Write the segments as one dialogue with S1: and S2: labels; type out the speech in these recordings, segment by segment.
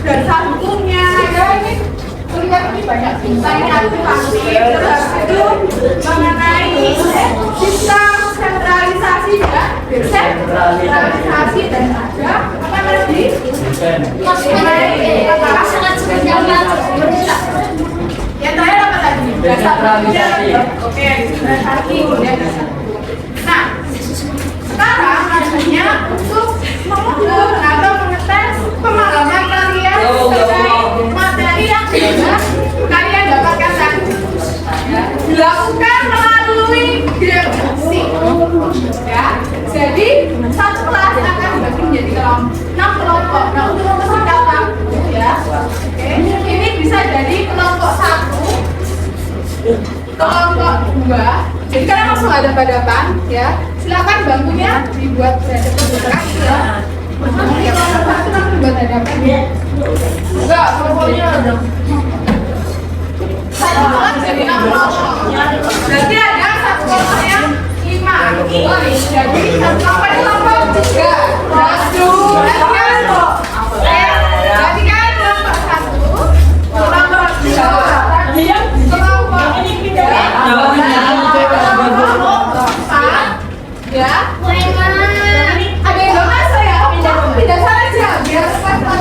S1: dan satunya ya ini kuliah ini banyak bintangnya aktivasi terus itu mengenai sistem sentralisasi dan desentralisasi dan ada apa tadi? Yang terakhir apa tadi? Desentralisasi. Oke, desentralisasi kemudian dasar. Nah, sekarang adanya untuk mengukur atau mengetes pemahaman kalian terkait materi yang sudah kalian dapatkan tadi. Dilakukan melalui gradasi. Ya, jadi satu kelas akan dibagi menjadi 6 kelompok. Nah, untuk mempersingkat waktu ya, oke, ini bisa jadi kelompok 1, kelompok 2. Jadi kalian langsung hadap-hadapan ya. Silakan bangkunya dibuat hadap-hadapan ya. Nanti kelompok 1 nanti dibuat hadapan ya. Enggak, kelompoknya ada. Satu kelas jadi 6 kelompok. Berarti ada satu kelompok yang 5. Jadi satu kelompok itu kelompok 3. Berarti kan kelompok 1, kelompok 2, ya. Ada yang gak masuk ya? Pindah sana aja biar cepat.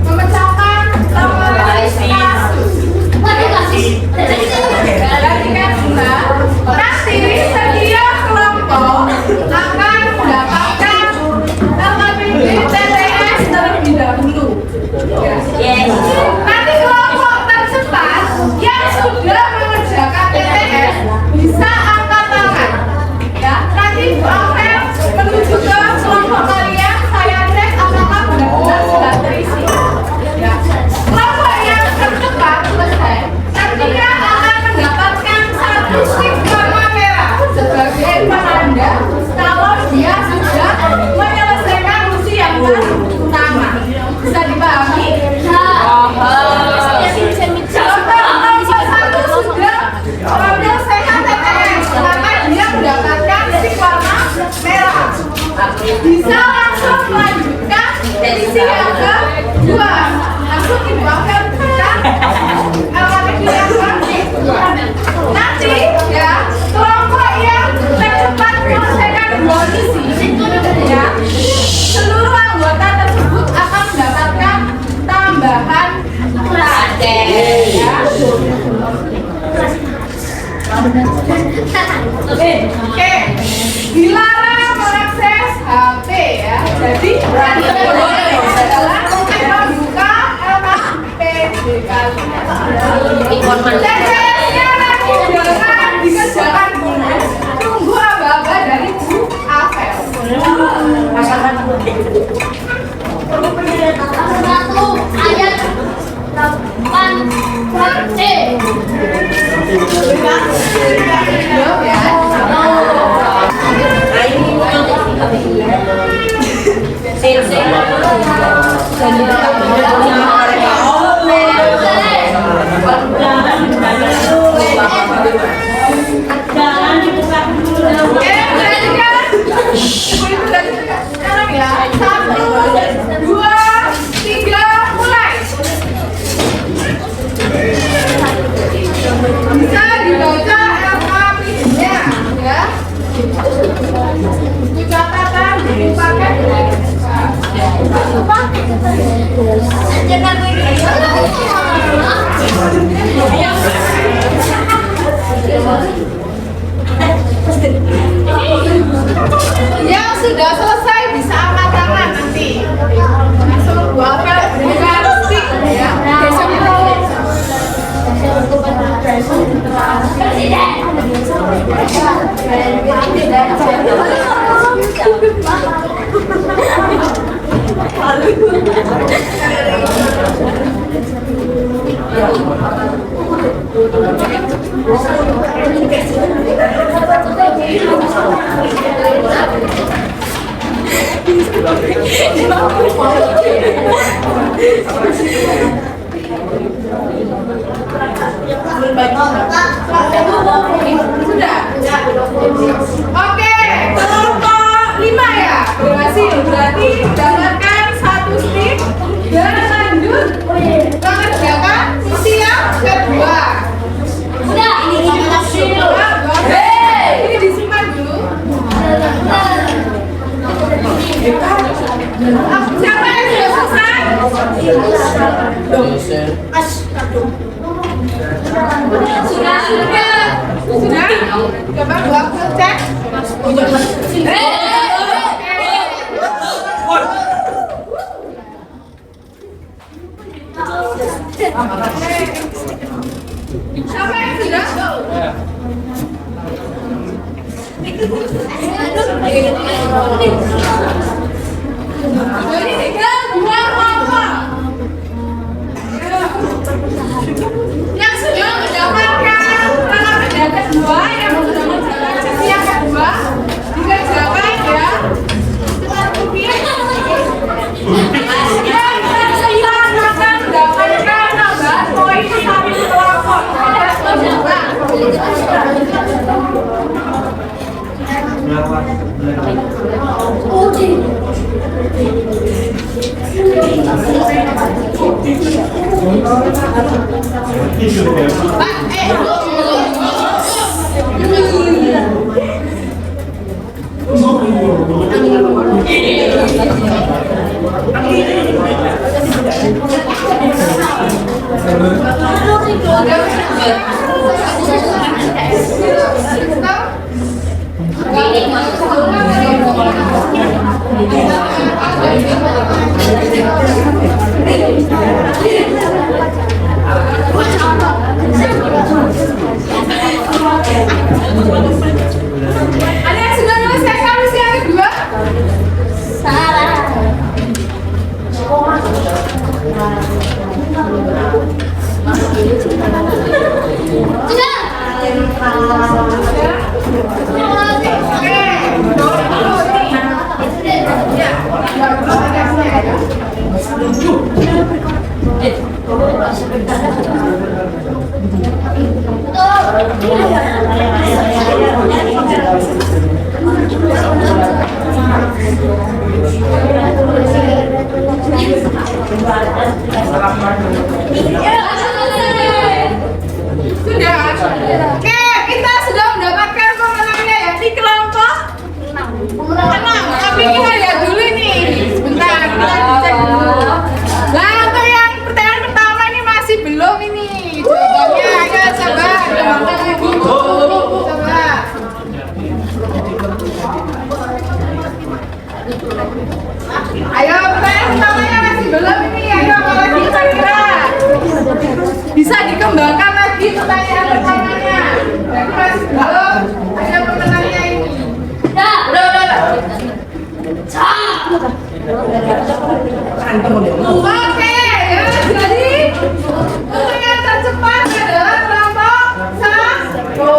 S1: Memecahkan dilarang mengakses HP ya. Jadi adalah membuka LKPDK. Dan lagi jangan dikerjakan dulu. Tunggu aba-aba dari Bu Apel.
S2: Ayat 8 C.
S3: Jangan dibuka dulu.
S1: Sekarang ya, 1, 2, 3, mulai. Bisa dibaca LKP-nya ya. Buku catatan dipakai. Yang sudah selesai bisa angkat tangan nanti. Langsung gua apel dengan stick ya. Sudah. Oke, kelompok 5 ya berhasil. Berarti dapatkan 1 stick dan lanjut mengerjakan misi yang kedua.
S2: Udah, ini hasil.
S1: Ini disimpan dulu. Siapa yang sudah selesai? Sudah? Coba gua cek. Siapa yang sudah? Jadi 3, 2, kelompok. Yang sudah mendapatkan rangkaian kedua, yang sudah mendapatkan sesi yang kedua, dikerjakan ya. Yang tersisa akan mendapatkan tambahan poin 1 kelompok. Ini Ayo, pertanyaan pertamanya masih belum ini. Ayo, apalagi kira-kira bisa dikembangkan lagi pertanyaan pertamanya. Tapi masih belum. Ada pemenangnya ini. Udah. Oke, ya jadi untuk yang tercepat adalah kelompok satu.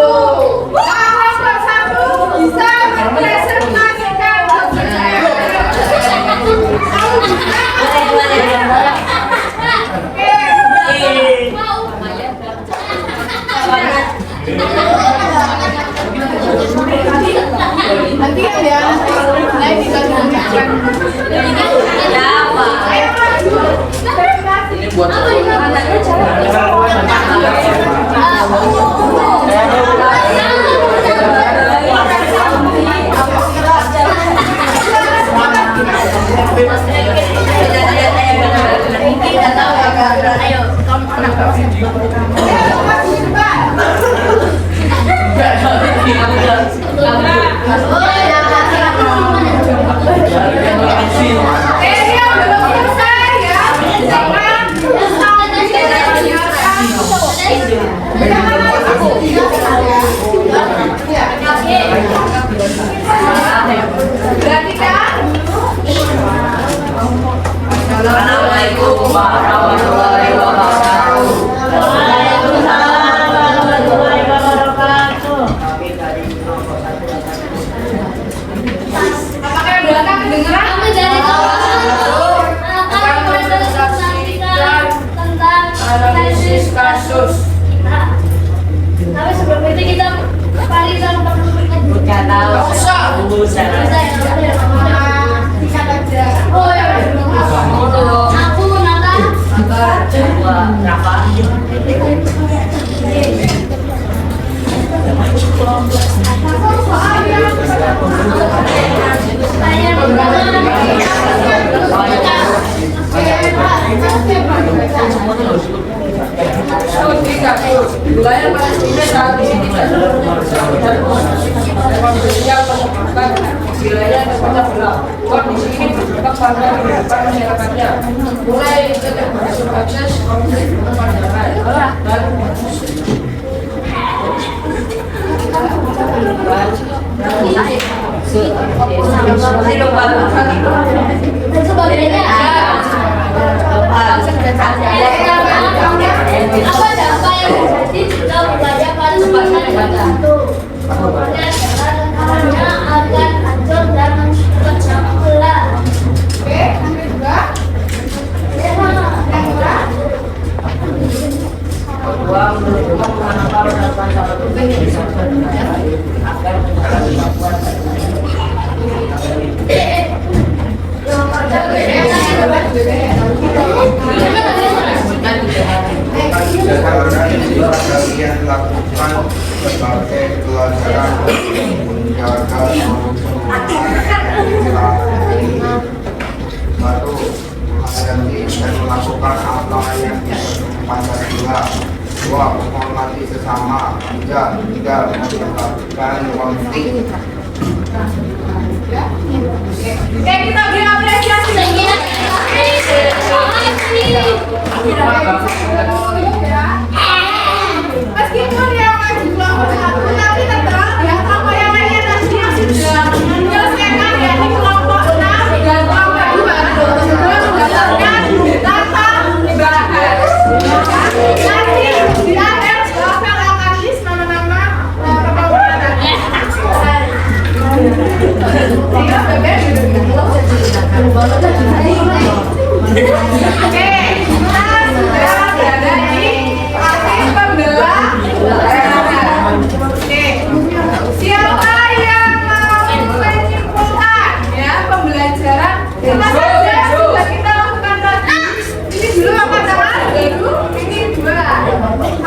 S1: Kelompok satu bisa mempresentasikan nanti ya lain digantikan. Ayo maju. Presentasi.
S4: Buat Assalamualaikum warahmatullahi wabarakatuh.
S3: Waalaikumsalam warahmatullahi wabarakatuh.
S1: Apakah yang belakang kedengeran?
S2: Kami dari kelompok satu akan mempresentasikan tentang analisis kasus kita. Tapi sebelum itu kita parisan perlu
S3: Bukan tahu.
S2: bisa ya.
S1: Bisa aja.
S2: Oh ya. Aku Nata.
S3: Berapa?
S2: Saya
S4: wilayah Palestina saat di sini wilayah terpecah belah. Kondisi ini berdampak pada kehidupan masyarakatnya, mulai termasuk akses konflik kepanjangan dan
S2: sebagainya. Apa dampak yang terjadi jika wilayah Palestina terbantu? Kemudian caranya agar hancur dan terpecah belah.
S1: Oke, yang kedua. Yang kedua.
S4: kedua menunjukkan penanaman dan pancasila agar mencapai kemampuan
S5: kalian lakukan berbagai pelajaran menjaga baru menghadapi dan melakukan apa yang disebut Pancasila. 2. Menghormati sesama. 3. Tidak menyebabkan konflik.
S1: Oke, kita beri apresiasi. Meskipun yang maju kelompok satu, tapi tetap ya kelompok yang lainnya tadi yang sudah menyelesaikan ya di kelompok 6 dan kelompok 2 sudah mendapatkan data dibahas. Nanti di akhir akan akan list nama-nama kelompok tadi. Sehingga bebek Oke, kita sudah berada di akhir pembelajaran. Oke, siapa yang mau menyimpulkan ya pembelajaran? Apa saja sudah kita lakukan tadi? Ini dulu apa teman? Baru ini dua.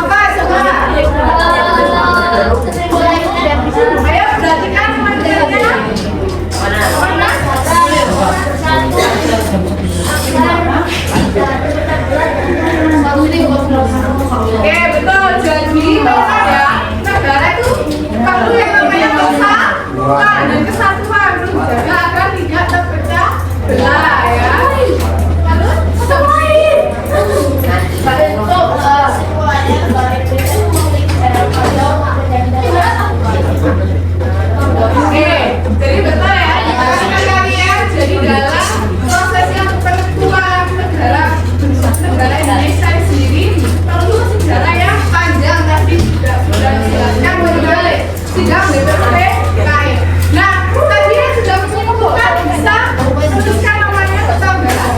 S1: Apa coba? Ayo perhatikan materinya. Mana? dan kesatuan menjaga agar tidak terpecah belah ya. Lalu ketemu lain.
S2: Bentuk semuanya baik itu
S1: Oke, jadi betul ya dikatakan kalian jadi dalam proses yang penentuan negara Indonesia sendiri perlu sejarah yang panjang tadi sudah dijelaskan berbalik sidang BPPKI. Nah, tadi sudah menentukan bisa menuliskan namanya betul nggak?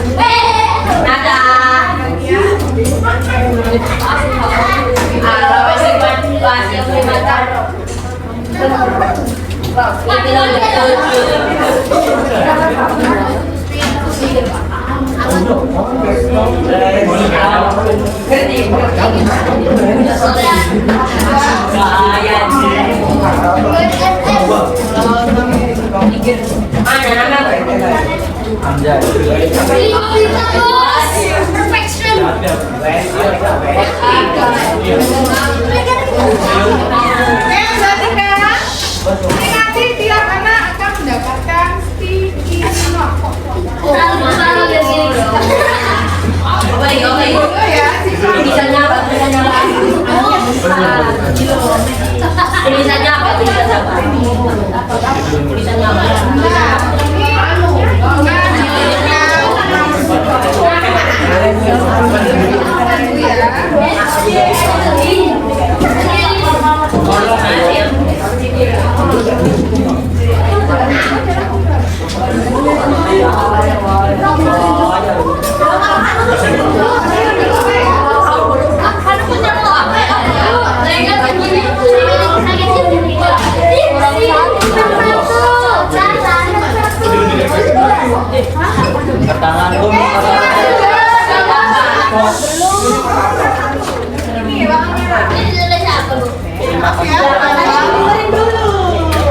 S3: Nada.
S1: Ya.
S3: Ada masih masih mata. Itu
S2: perfection.
S1: Berarti kan ini nanti tiap anak akan mendapatkan sticky note. Dulu ya, siswa
S3: Tulisannya apa? Tulisannya apa? Tulisannya apa? Tulisannya apa? Tulisannya apa?
S1: Nah, ini
S6: Tanganku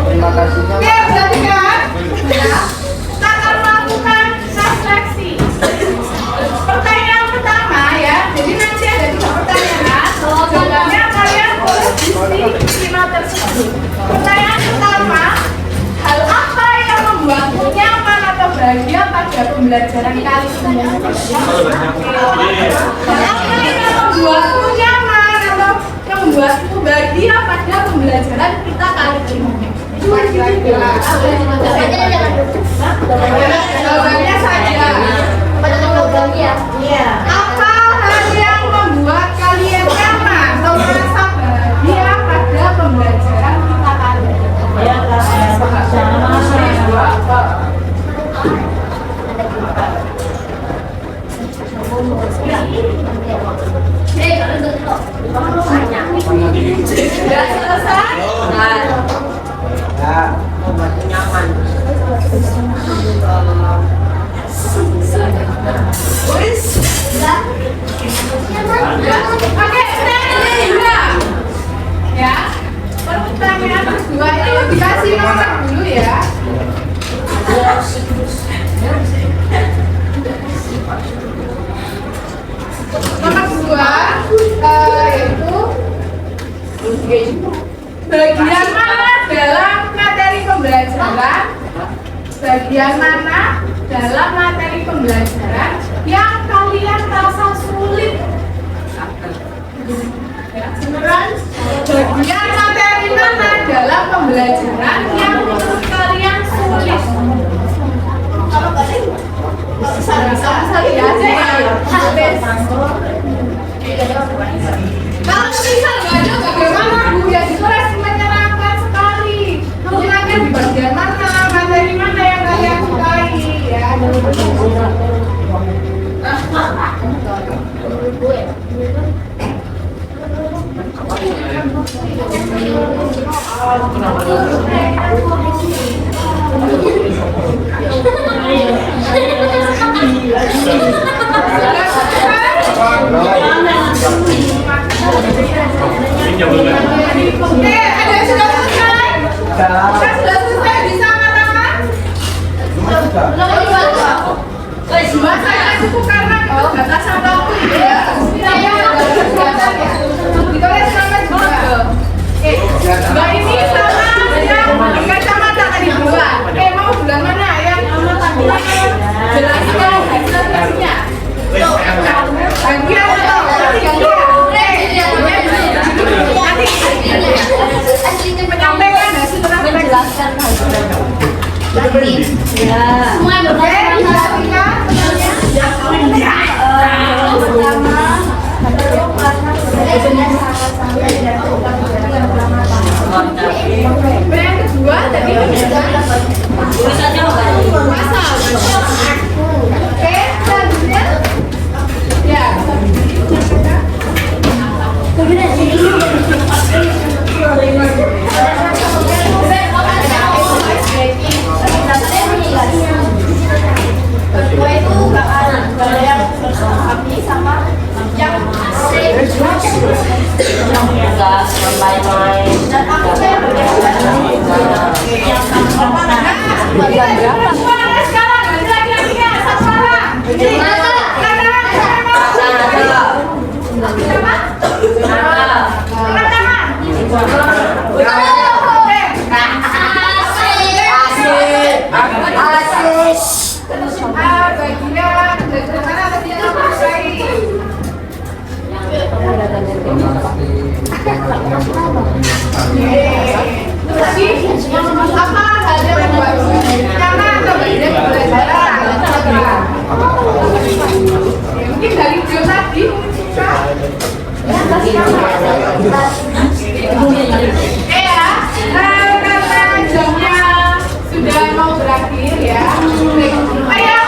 S6: terima kasihnya.
S1: Oke, berarti kan kita akan melakukan seleksi. Pertanyaan pertama ya, jadi nanti ada 3 pertanyaan. Jawabannya kalian boleh isi tersebut. Pertanyaan pertama, hal apa yang membuatmu nyaman atau bahagia pada pembelajaran kali ini? Hal apa yang membuatmu nyaman atau yang membuatmu bahagia pada pembelajaran kita kali ini? Kira-kira apa yang jawabannya saja. Apa hal yang membuat kalian nyaman atau merasa bahagia pada pembelajaran kita kali ini? Sudah selesai?
S6: Ya,
S3: Nyaman.
S1: Oke, pertanyaan kedua. Ya, pertanyaan kedua itu dikasih nomor dulu ya. Nomor 2 yaitu bagian mana dalam materi pembelajaran? Bagian mana dalam materi pembelajaran yang kalian rasa sulit? Bagian materi mana dalam pembelajaran yang menurut kalian sulit? Sekali aja ya. Kalau misal nggak ada bagaimana Bu? Ya ditulis menyenangkan sekali. Menyenangkan di bagian mana? Materi mana yang kalian sukai? Ya. Oke, ada yang sudah selesai? Saya sudah selesai bisa katakan? Dua saya cukup karena itu batasan waktu ya. Saya batasan ya. Ditulis nama juga. Oke, Mbak ini sama yang kacamata tadi.
S2: Semua
S1: Oke, diperhatikan semuanya. Yang kedua tadi
S3: Tulisannya apa?
S1: masal. Oke, selanjutnya ya. Kedua itu bakalan yang api sama yang
S3: Enggak main-main.
S1: dan aku saya sekarang laki-lakinya satu orang. Apa hal yang membuat karena kemudian pembelajaran mungkin dari video tadi ya karena jamnya sudah mau berakhir ya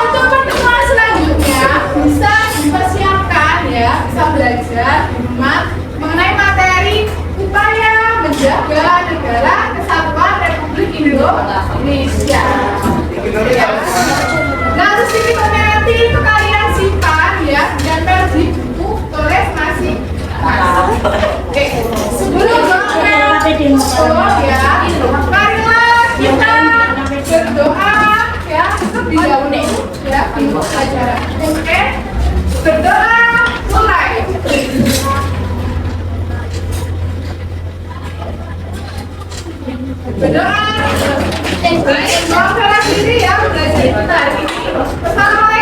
S1: untuk pertemuan selanjutnya bisa dipersiapkan ya bisa belajar di rumah mengenai materi upaya menjaga negara kesatuan Republik Indonesia. Nah, terus ini nanti itu kalian simpan ya, tempel di buku tulis masih. Oke, sebelum oh ya, marilah kita berdoa ya terlebih dahulu ya untuk pelajaran. Oke, berdoa mulai. Berdoa. Baik, mau diri ya belajar kita hari ini. Assalamualaikum.